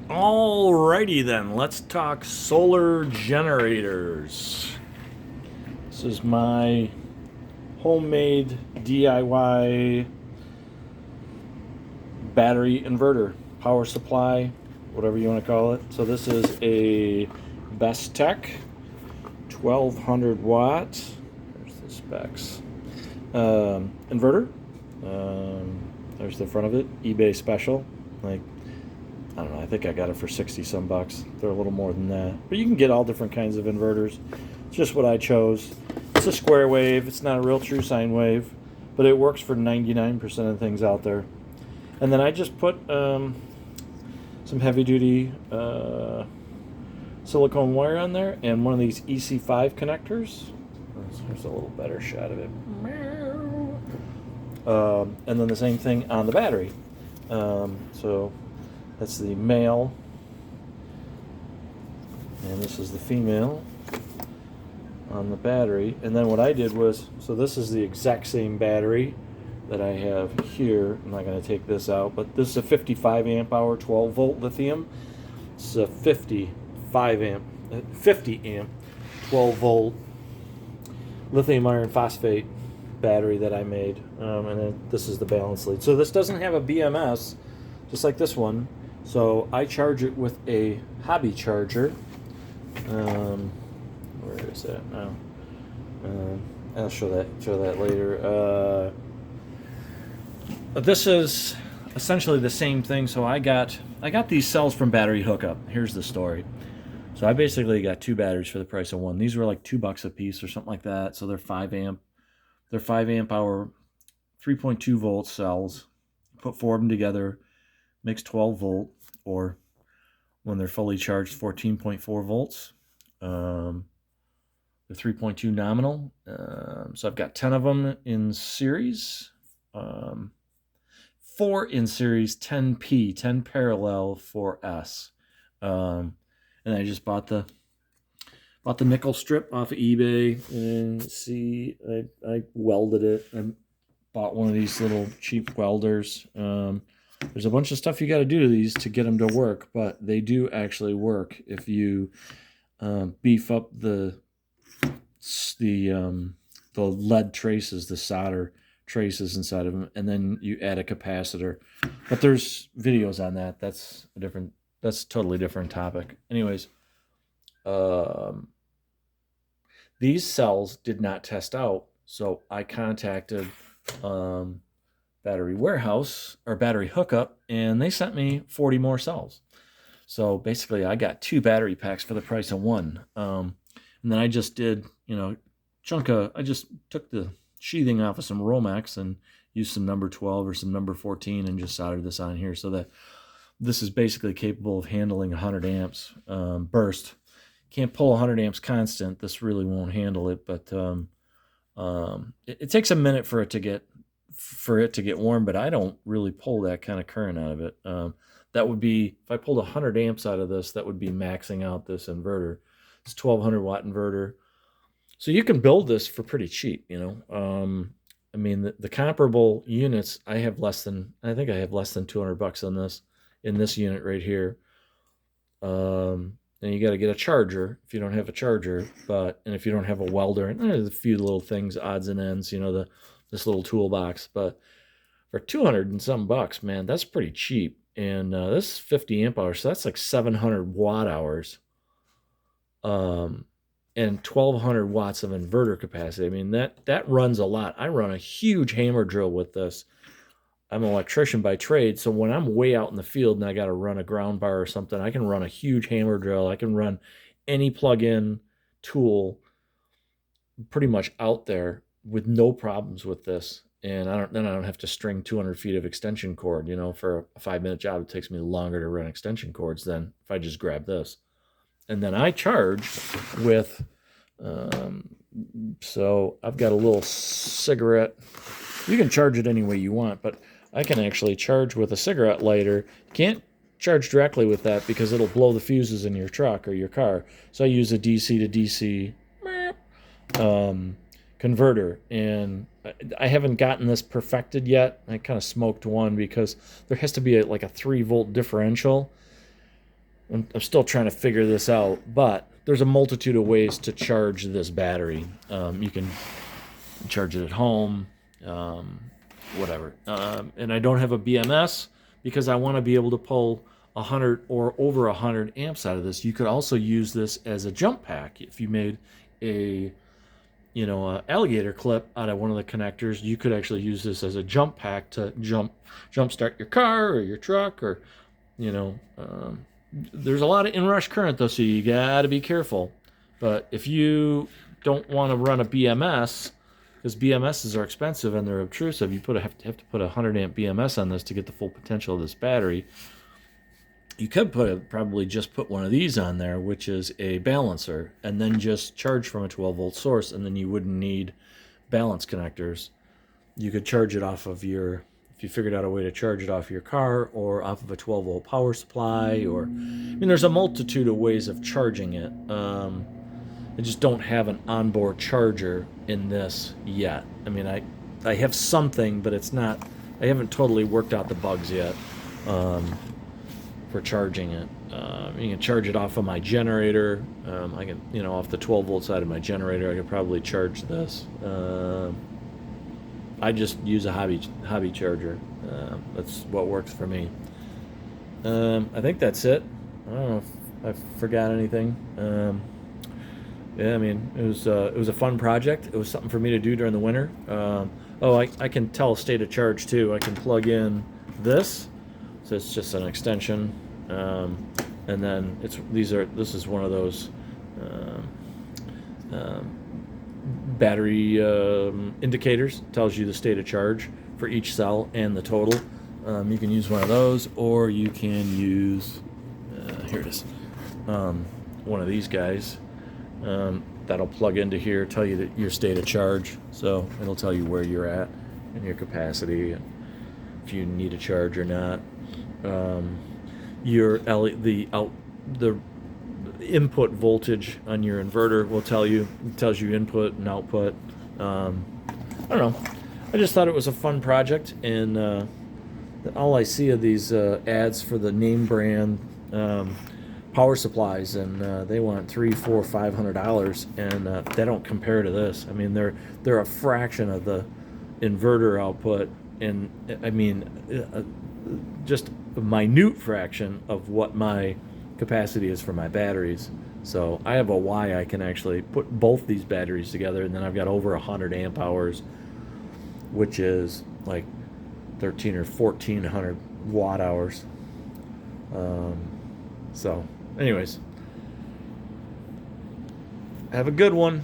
Alrighty then, let's talk solar generators. This is my homemade DIY battery inverter, power supply, whatever you want to call it. So this is a Bestech 1200 watt. There's the specs. Inverter. There's the front of it. eBay special. Like, I don't know, I think I got it for 60 some bucks. They're a little more than that. But you can get all different kinds of inverters. It's just what I chose. It's a square wave. It's not a real true sine wave, but it works for 99% of things out there. And then I just put some heavy duty silicone wire on there and one of these EC5 connectors. There's a little better shot of it. And then the same thing on the battery. So that's the male, and this is the female on the battery. And then what I did was, so this is the exact same battery that I have here. I'm not going to take this out, but this is a 55 amp hour 12 volt lithium. This is a 50 amp 12 volt lithium iron phosphate battery that I made. And then this is the balance lead. So this doesn't have a BMS, just like this one. So I charge it with a hobby charger. Where is that now? I'll show that later. This is essentially the same thing. So I got these cells from Battery Hookup. Here's the story. So I basically got two batteries for the price of one. These were like $2 a piece or something like that. So they're 5 amp hour, 3.2 volt cells. Put four of them together, makes 12 volt, or when they're fully charged, 14.4 volts. The 3.2 nominal. So I've got 10 of them in series. 4 in series, 10P, 10 parallel, 4S. And I just bought the nickel strip off of eBay, and see, I welded it. I bought one of these little cheap welders. There's a bunch of stuff you got to do to these to get them to work, but they do actually work if you beef up the lead traces, the solder traces inside of them, and then you add a capacitor. But there's videos on that. That's a totally different topic. Anyways, these cells did not test out, so I contacted Battery Warehouse or Battery Hookup, and they sent me 40 more cells. So basically, I got 2 battery packs for the price of one. And then I just did, I just took the sheathing off of some Romex and used some number 12 or some number 14 and just soldered this on here so that this is basically capable of handling 100 amps burst. Can't pull 100 amps constant. This really won't handle it, but it takes a minute for it to get warm, but I don't really pull that kind of current out of it. That would be, if I pulled 100 amps out of this, that would be maxing out this inverter. It's a 1200 watt inverter. So you can build this for pretty cheap, I mean, the comparable units, I think I have less than 200 bucks on this, in this unit right here. And you got to get a charger if you don't have a charger, and if you don't have a welder, and there's a few little things, odds and ends, this little toolbox. But for 200 and some bucks, man, that's pretty cheap. And this is 50 amp hours, so that's like 700 watt hours, and 1200 watts of inverter capacity. I mean, that runs a lot. I run a huge hammer drill with this. I'm an electrician by trade, so when I'm way out in the field and I got to run a ground bar or something, I can run a huge hammer drill. I can run any plug-in tool pretty much out there with no problems with this. And I don't have to string 200 feet of extension cord. For a 5-minute job, it takes me longer to run extension cords than if I just grab this. And then I charge with, so I've got a little cigarette. You can charge it any way you want, but I can actually charge with a cigarette lighter. You can't charge directly with that because it'll blow the fuses in your truck or your car. So I use a DC to DC converter, and I haven't gotten this perfected yet. I kind of smoked one because there has to be like a 3 volt differential, I'm still trying to figure this out, but there's a multitude of ways to charge this battery. You can charge it at home, um, whatever. And I don't have a BMS because I want to be able to pull 100 or over 100 amps out of this. You could also use this as a jump pack. If you made a a alligator clip out of one of the connectors, you could actually use this as a jump pack to jump start your car or your truck, or there's a lot of inrush current though, so you got to be careful. But if you don't want to run a BMS, because BMSs are expensive and they're obtrusive, you have to put a 100 amp BMS on this to get the full potential of this battery. You could probably just put one of these on there, which is a balancer, and then just charge from a 12 volt source, and then you wouldn't need balance connectors. You could charge it off of if you figured out a way to charge it off your car or off of a 12 volt power supply, there's a multitude of ways of charging it. I just don't have an onboard charger in this yet. I have something, but I haven't totally worked out the bugs yet. For charging it. You can charge it off of my generator. I can, off the 12 volt side of my generator, I could probably charge this. I just use a hobby charger. That's what works for me. I think that's it. I don't know if I forgot anything. It was a fun project. It was something for me to do during the winter. I can tell state of charge too. I can plug in this. So it's just an extension, and then this is one of those battery indicators. Tells you the state of charge for each cell and the total. You can use one of those, or you can use here it is, one of these guys. That'll plug into here, tell you that your state of charge. So it'll tell you where you're at and your capacity, and if you need a charge or not. The input voltage on your inverter will tell you. It tells you input and output. I don't know. I just thought it was a fun project, and all I see are these ads for the name brand power supplies, and they want $300, $400, $500, and they don't compare to this. They're a fraction of the inverter output, and just a minute fraction of what my capacity is for my batteries. So I have a Y I can actually put both these batteries together, and then I've got over 100 amp hours, which is like 13 or 1400 watt hours. So anyways, have a good one.